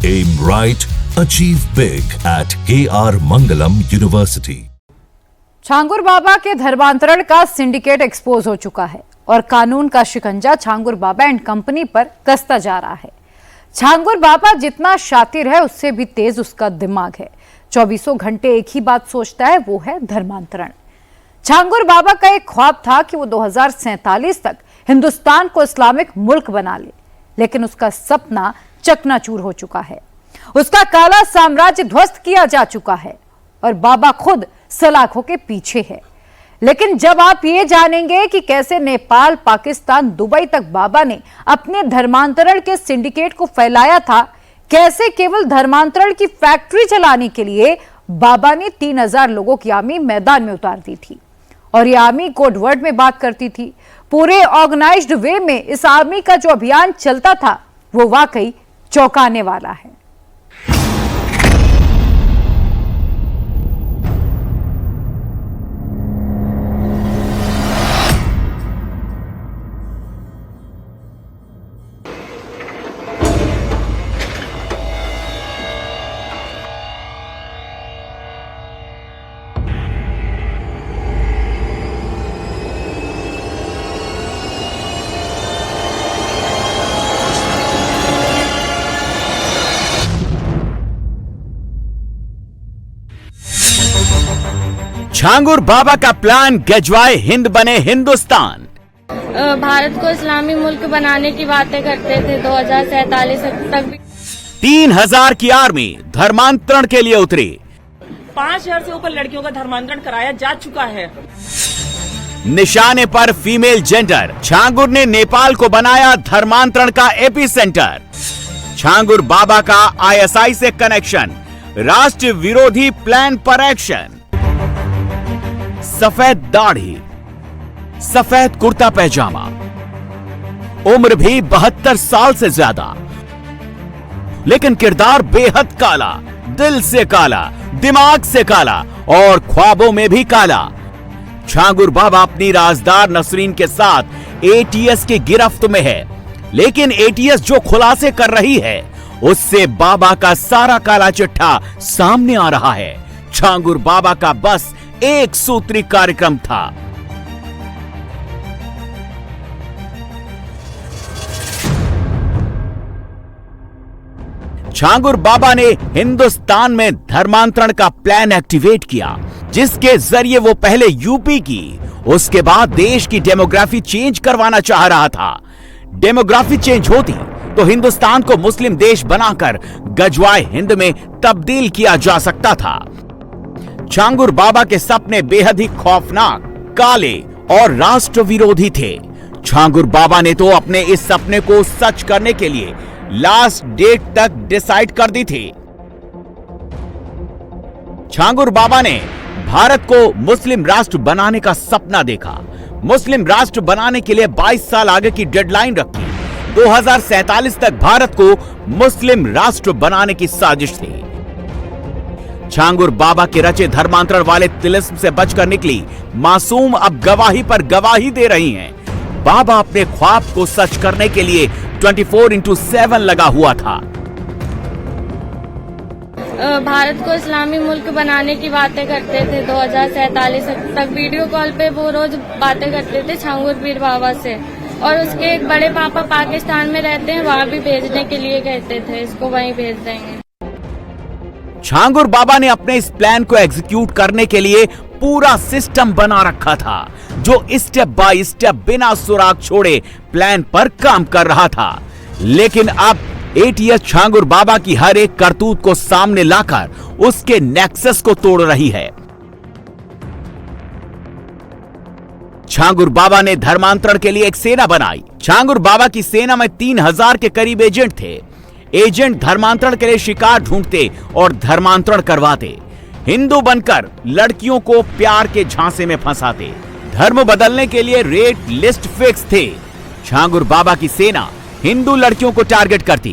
Aim right, achieve big at KR Mangalam University. Changur बाबा के धर्मांतरण का सिंडिकेट एक्सपोज हो चुका है और कानून का शिकंजा छांगुर बाबा एंड कंपनी पर कसता जा रहा है। छांगुर बाबा जितना शातिर है उससे भी तेज उसका दिमाग है। 24 घंटे एक ही बात सोचता है, वो है धर्मांतरण। छांगुर बाबा का एक ख्वाब था कि वो 2047 तक हिंदुस्तान को इस्लामिक मुल्क बना ले, लेकिन उसका सपना चकनाचूर हो चुका है। उसका काला साम्राज्य ध्वस्त किया जा चुका है और बाबा खुद सलाखों के पीछे है। लेकिन जब आप ये जानेंगे कि कैसे नेपाल, पाकिस्तान, दुबई तक बाबा ने अपने धर्मांतरण के सिंडिकेट को फैलाया था, कैसे केवल धर्मांतरण की फैक्ट्री चलाने के लिए बाबा ने 3000 लोगों की आर्मी मैदान में उतार दी थी और ये आर्मी कोड वर्ड में बात करती थी। पूरे ऑर्गेनाइज्ड वे में इस आर्मी का जो अभियान चलता था वो वाकई चौंकाने वाला है। छांगुर बाबा का प्लान गजवाए हिंद बने हिंदुस्तान। भारत को इस्लामी मुल्क बनाने की बातें करते थे 2047 तक भी। 3000 की आर्मी धर्मांतरण के लिए उतरी। 5000 से ऊपर लड़कियों का धर्मांतरण कराया जा चुका है। निशाने पर फीमेल जेंडर। छांगुर ने नेपाल को बनाया धर्मांतरण का एपी सेंटर। छांगुर बाबा का ISI से कनेक्शन, राष्ट्र विरोधी प्लान पर एक्शन। सफेद दाढ़ी, सफेद कुर्ता पैजामा, उम्र भी 72 साल से ज्यादा, लेकिन किरदार बेहद काला, दिल से काला, दिमाग से काला और ख्वाबों में भी काला। छांगुर बाबा अपनी राजदार नसरीन के साथ ATS की गिरफ्त में है, लेकिन ATS जो खुलासे कर रही है उससे बाबा का सारा काला चिट्ठा सामने आ रहा है। छांगुर बाबा का बस एक सूत्री कार्यक्रम था। छांगुर बाबा ने हिंदुस्तान में धर्मांतरण का प्लान एक्टिवेट किया, जिसके जरिए वो पहले यूपी की, उसके बाद देश की डेमोग्राफी चेंज करवाना चाह रहा था। डेमोग्राफी चेंज होती तो हिंदुस्तान को मुस्लिम देश बनाकर गजवाए हिंद में तब्दील किया जा सकता था। छांगुर बाबा के सपने बेहद ही खौफनाक, काले और राष्ट्र विरोधी थे। छांगुर बाबा ने तो अपने इस सपने को सच करने के लिए लास्ट डेट तक डिसाइड कर दी थी। छांगुर बाबा ने भारत को मुस्लिम राष्ट्र बनाने का सपना देखा। मुस्लिम राष्ट्र बनाने के लिए 22 साल आगे की डेडलाइन रखी। 2047 तक भारत को मुस्लिम राष्ट्र बनाने की साजिश थी। छांगुर बाबा के रचे धर्मांतरण वाले तिलिस्म से बचकर निकली मासूम अब गवाही पर गवाही दे रही हैं। बाबा अपने ख्वाब को सच करने के लिए 24/7 लगा हुआ था। भारत को इस्लामी मुल्क बनाने की बातें करते थे 2047 तक। वीडियो कॉल पे वो रोज बातें करते थे छांगुर पीर बाबा से, और उसके एक बड़े पापा पाकिस्तान में रहते हैं, वहां भी भेजने के लिए कहते थे इसको वहीं भेज देंगे। छांगुर बाबा ने अपने इस प्लान को एग्जीक्यूट करने के लिए पूरा सिस्टम बना रखा था, जो स्टेप बाय स्टेप बिना सुराग छोड़े प्लान पर काम कर रहा था। लेकिन अब ATS छांगुर बाबा की हर एक करतूत को सामने लाकर उसके नेक्सस को तोड़ रही है। छांगुर बाबा ने धर्मांतरण के लिए एक सेना बनाई। छांगुर बाबा की सेना में 3000 के करीब एजेंट थे। एजेंट धर्मांतरण के लिए शिकार ढूंढते और धर्मांतरण करवाते। हिंदू बनकर लड़कियों को प्यार के झांसे में फंसाते। धर्म बदलने के लिए रेट लिस्ट फिक्स थे। छांगुर बाबा की सेना हिंदू लड़कियों को टारगेट करती।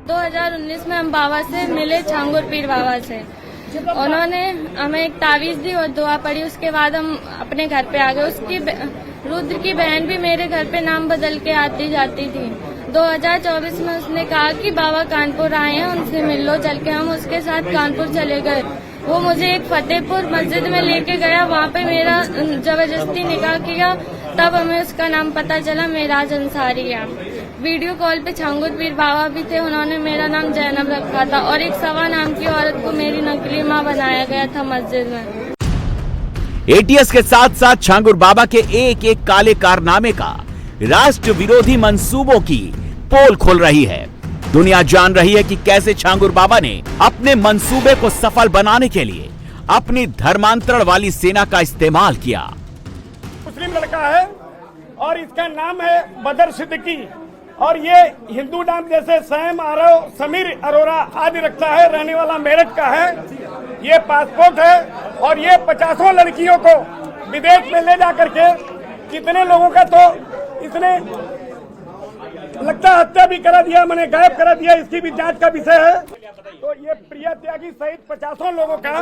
2019 में हम बाबा से मिले, छांगुर पीर बाबा से। उन्होंने हमें एक तावीज दी और दुआ पड़ी। उसके बाद हम अपने घर पे आ गए। उसकी रुद्र की बहन भी मेरे घर पे नाम बदल के आती जाती थी। 2024 में उसने कहा कि बाबा कानपुर आए हैं, उनसे मिल लो चल के। हम उसके साथ कानपुर चले गए। वो मुझे एक फतेहपुर मस्जिद में लेके गया, वहाँ पे मेरा जबरदस्ती निकाह किया। तब हमें उसका नाम पता चला, मेराज अंसारी है। वीडियो कॉल पे छांगुर पीर बाबा भी थे, उन्होंने मेरा नाम जैनब रखा था और एक सवा नाम की औरत को मेरी नकली माँ बनाया गया था मस्जिद में। एटीएस के साथ साथ छांगुर बाबा के एक एक काले कारनामे का राष्ट्र विरोधी मंसूबों की पोल खोल रही है। दुनिया जान रही है कि कैसे छांगुर बाबा ने अपने मंसूबे को सफल बनाने के लिए अपनी धर्मांतरण वाली सेना का इस्तेमाल किया। मुस्लिम लड़का है और इसका नाम है बदर सिद्दीकी और ये हिंदू नाम जैसे सैम आरव, समीर अरोरा आदि रखता है। रहने वाला मेरठ का है। ये पासपोर्ट है और ये 50 लड़कियों को विदेश में ले जा करके कितने लोगों का तो इसने लगता है हत्या भी करा दिया, मैंने गायब करा दिया। इसकी भी जांच का विषय है। तो ये प्रिया त्यागी सहित 50 लोगों का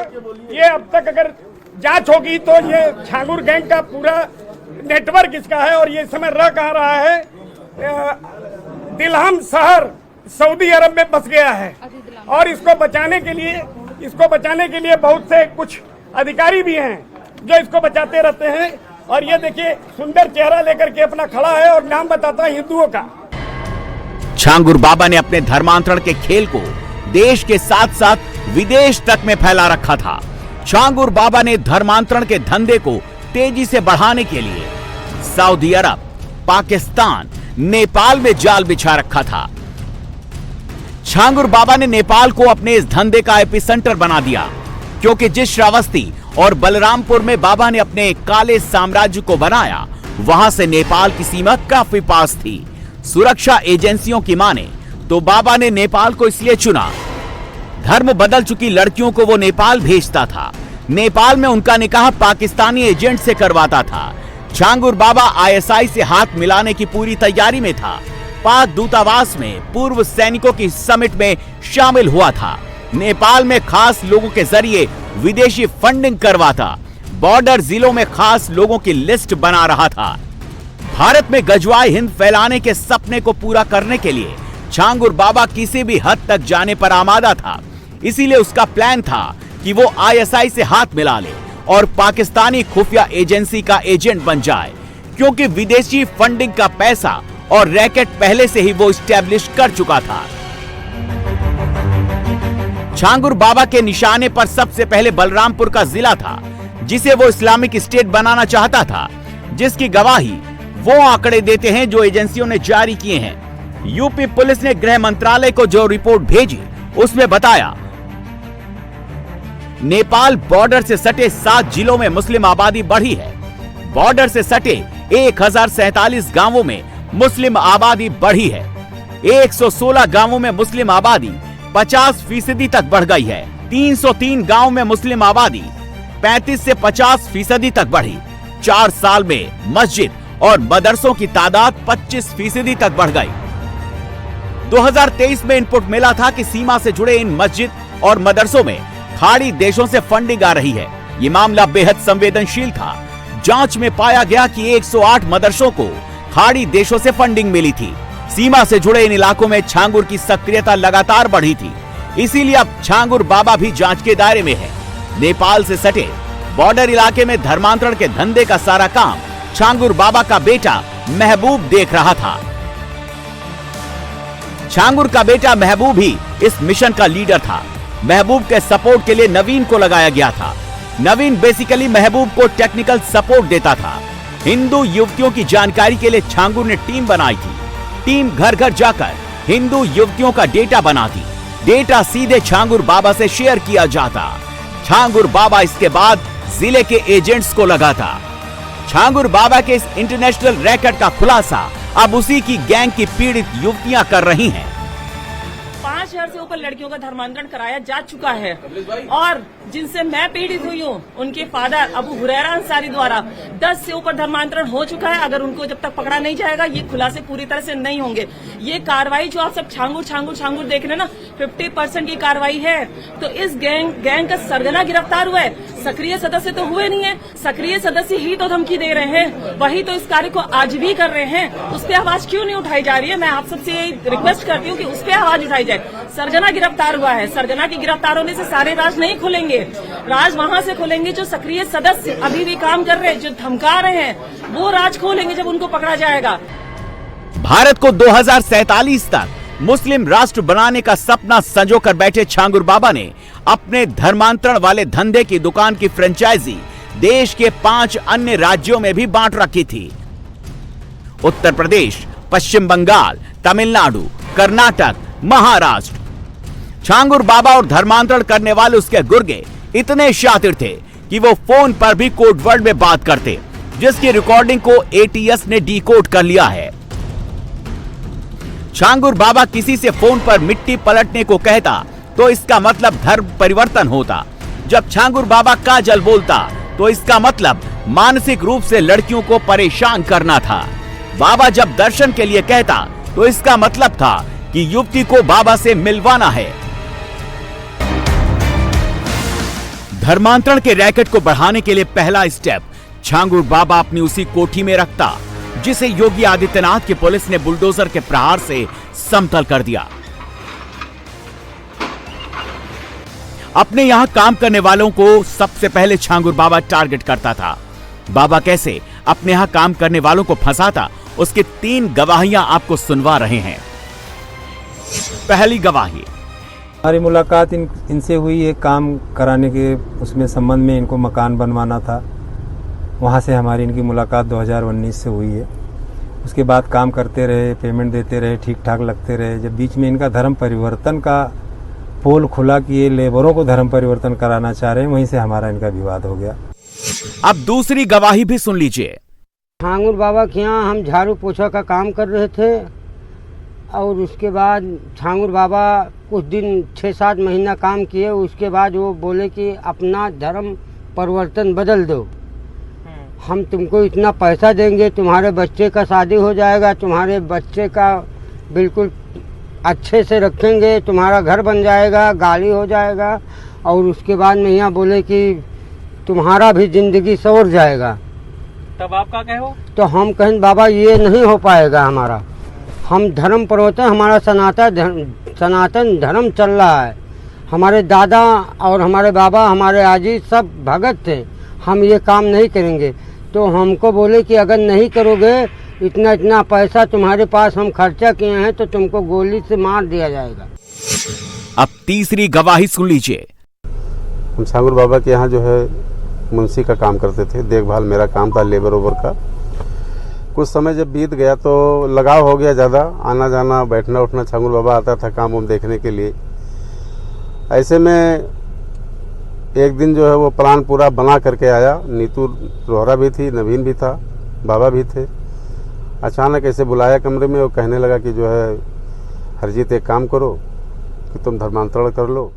ये अब तक अगर जांच होगी तो ये छांगुर गैंग का पूरा नेटवर्क इसका है। और ये इस समय रह कहाँ रहा है, दिलहम शहर सऊदी अरब में बस गया है। और इसको बचाने के लिए बहुत से कुछ अधिकारी भी हैं जो इसको बचाते रहते हैं। और ये देखिए सुंदर चेहरा लेकर के अपना खड़ा है और नाम बताता है हिंदुओं का। छांगुर बाबा ने अपने धर्मांतरण के खेल को देश के साथ साथ विदेश तक में फैला रखा था। छांगुर बाबा ने धर्मांतरण के धंधे को तेजी से बढ़ाने के लिए सऊदी अरब, पाकिस्तान, नेपाल में जाल बिछा रखा था। छांगुर बाबा ने नेपाल को अपने इस धंधे का एपिसेंटर बना दिया, क्योंकि जिस श्रावस्ती और बलरामपुर में बाबा ने अपने काले साम्राज्य को बनाया, वहां से नेपाल की सीमा काफी पास थी। सुरक्षा एजेंसियों की माने तो बाबा ने नेपाल को इसलिए चुना, धर्म बदल चुकी लड़कियों को वो नेपाल भेजता था। नेपाल में उनका निकाह पाकिस्तानी एजेंट से करवाता था। छांगुर बाबा आईएसआई से हाथ मिलाने की पूरी तैयारी में था। पाक दूतावास में पूर्व सैनिकों की समिट में शामिल हुआ था। नेपाल में खास लोगों के जरिए विदेशी फंडिंग करवाता। बॉर्डर जिलों में खास लोगों की लिस्ट बना रहा था। भारत में गजवाए हिंद फैलाने के सपने को पूरा करने के लिए छांगुर बाबा किसी भी हद तक जाने पर आमादा था। इसीलिए उसका प्लान था कि वो आईएसआई से हाथ मिला ले और पाकिस्तानी खुफिया एजेंसी का एजेंट बन जाए, क्योंकि विदेशी फंडिंग का पैसा और रैकेट पहले से ही वो स्टैब्लिश कर चुका था। छांगुर बाबा के निशाने पर सबसे पहले बलरामपुर का जिला था, जिसे वो इस्लामिक स्टेट बनाना चाहता था, जिसकी गवाही वो आंकड़े देते हैं जो एजेंसियों ने जारी किए हैं। यूपी पुलिस ने गृह मंत्रालय को जो रिपोर्ट भेजी, उसमें बताया नेपाल बॉर्डर से सटे 7 जिलों में मुस्लिम आबादी बढ़ी है। बॉर्डर से सटे 1047 गांवों में मुस्लिम आबादी बढ़ी है। 116 गांवों में मुस्लिम आबादी 50% तक बढ़ गई है। 303 गांव में मुस्लिम आबादी 35 से 50% तक बढ़ी। 4 साल में मस्जिद और मदरसों की तादाद 25% तक बढ़ गई। 2023 में इनपुट मिला था कि सीमा से जुड़े इन मस्जिद और मदरसों में खाड़ी देशों से फंडिंग आ रही है। ये मामला बेहद संवेदनशील था। जांच में पाया गया कि 108 मदरसों को खाड़ी देशों से फंडिंग मिली थी। सीमा से जुड़े इन इलाकों में छांगुर की सक्रियता लगातार बढ़ी थी। इसीलिए अब छांगुर बाबा भी जांच के दायरे में है। नेपाल से सटे बॉर्डर इलाके में धर्मांतरण के धंधे का सारा काम छांगुर बाबा का बेटा महबूब देख रहा था। छांगुर का बेटा महबूब ही इस मिशन का लीडर था। महबूब के सपोर्ट के लिए नवीन को लगाया गया था। नवीन बेसिकली महबूब को टेक्निकल सपोर्ट देता था। हिंदू युवतियों की जानकारी के लिए छांगुर ने टीम बनाई थी। टीम घर घर जाकर हिंदू युवतियों का डेटा बनाती। डेटा सीधे छांगुर बाबा से शेयर किया जाता। छांगुर बाबा इसके बाद जिले के एजेंट्स को लगाता। छांगुर बाबा के इस इंटरनेशनल रैकेट का खुलासा अब उसी की गैंग की पीड़ित युवतियां कर रही हैं। 5000 से ऊपर लड़कियों का धर्मांतरण कराया जा चुका है और जिनसे मैं पीड़ित हुई हूँ, उनके फादर अबू हुरैरा अंसारी द्वारा 10 से ऊपर धर्मांतरण हो चुका है। अगर उनको जब तक पकड़ा नहीं जाएगा, ये खुलासे पूरी तरह से नहीं होंगे। ये कार्रवाई जो आप सब छांगुर छांगुर छांगुर देख रहे हैं ना, 50% की कार्रवाई है। तो इस गैंग का सरगना गिरफ्तार हुआ है। सक्रिय सदस्य तो हुए नहीं है। सक्रिय सदस्य ही तो धमकी दे रहे हैं, वही तो इस कार्य को आज भी कर रहे हैं। उस पर आवाज क्यों नहीं उठाई जा रही है? मैं आप सबसे रिक्वेस्ट करती हूँ कि उस पर आवाज उठाई जाए। सर्जना गिरफ्तार हुआ है, सर्जना की गिरफ्तार होने से सारे राज नहीं खुलेंगे। राज वहां से खुलेंगे जो सक्रिय सदस्य अभी भी काम कर रहे हैं, जो धमका रहे हैं, वो राज खोलेंगे जब उनको पकड़ा जाएगा। भारत को 2047 तक मुस्लिम राष्ट्र बनाने का सपना संजो कर बैठे छांगुर बाबा ने अपने धर्मांतरण वाले धंधे की दुकान की फ्रेंचाइजी देश के 5 अन्य राज्यों में भी बांट रखी थी। उत्तर प्रदेश, पश्चिम बंगाल, तमिलनाडु, कर्नाटक, महाराष्ट्र। छांगुर बाबा और धर्मांतरण करने वाले उसके गुर्गे इतने शातिर थे कि वो फोन पर भी कोड वर्ड में बात करते, जिसकी रिकॉर्डिंग को एटीएस ने डीकोड कर लिया है। छांगुर बाबा किसी से फोन पर मिट्टी पलटने को कहता तो इसका मतलब धर्म परिवर्तन होता। जब छांगुर बाबा काजल बोलता तो इसका मतलब मानसिक रूप से लड़कियों को परेशान करना था। बाबा जब दर्शन के लिए कहता तो इसका मतलब था कि युवती को बाबा से मिलवाना है। धर्मांतरण के रैकेट को बढ़ाने के लिए पहला स्टेप छांगुर बाबा अपनी उसी कोठी में रखता, जिसे योगी आदित्यनाथ की पुलिस ने बुलडोजर के प्रहार से समतल कर दिया। अपने यहां काम करने वालों को सबसे पहले छांगुर बाबा टारगेट करता था। बाबा कैसे अपने यहां काम करने वालों को फंसाता, उसकी 3 गवाहियां आपको सुनवा रहे हैं। पहली गवाही, हमारी मुलाकात इनसे हुई है काम कराने के उसमें संबंध में। इनको मकान बनवाना था, वहाँ से हमारी इनकी मुलाकात 2019 से हुई है। उसके बाद काम करते रहे, पेमेंट देते रहे, ठीक ठाक लगते रहे। जब बीच में इनका धर्म परिवर्तन का पोल खुला कि ये लेबरों को धर्म परिवर्तन कराना चाह रहे हैं, वहीं से हमारा इनका विवाद हो गया। अब दूसरी गवाही भी सुन लीजिए। छांगुर बाबा के यहाँ हम झाड़ू पोछा का काम कर रहे थे और उसके बाद छांगुर बाबा कुछ दिन 6-7 महीना काम किए। उसके बाद वो बोले कि अपना धर्म परिवर्तन बदल दो, हम तुमको इतना पैसा देंगे, तुम्हारे बच्चे का शादी हो जाएगा, तुम्हारे बच्चे का बिल्कुल अच्छे से रखेंगे, तुम्हारा घर बन जाएगा, गाड़ी हो जाएगा। और उसके बाद में यहाँ बोले कि तुम्हारा भी जिंदगी संवर जाएगा। तब आप क्या कहो? तो हम कहें बाबा ये नहीं हो पाएगा हमारा, हम धर्म परिवर्तन, हमारा सनातन धर्म चल रहा है। हमारे दादा और हमारे बाबा, हमारे आजी सब भगत थे, हम ये काम नहीं करेंगे। तो हमको बोले कि अगर नहीं करोगे, इतना पैसा तुम्हारे पास हम खर्चा किए हैं, तो तुमको गोली से मार दिया जाएगा। अब तीसरी गवाही सुन लीजिए। हम छांगुर बाबा के यहाँ जो है मुंशी का काम करते थे, देखभाल मेरा काम था लेबर ओवर का। कुछ समय जब बीत गया तो लगाव हो गया ज़्यादा, आना जाना बैठना उठना, छांगुर बाबा आता था काम वाम देखने के लिए। ऐसे में एक दिन जो है वो प्लान पूरा बना करके आया। नीतू रोहरा भी थी, नवीन भी था, बाबा भी थे। अचानक ऐसे बुलाया कमरे में, वो कहने लगा कि जो है हरजीत एक काम करो कि तुम धर्मांतरण कर लो।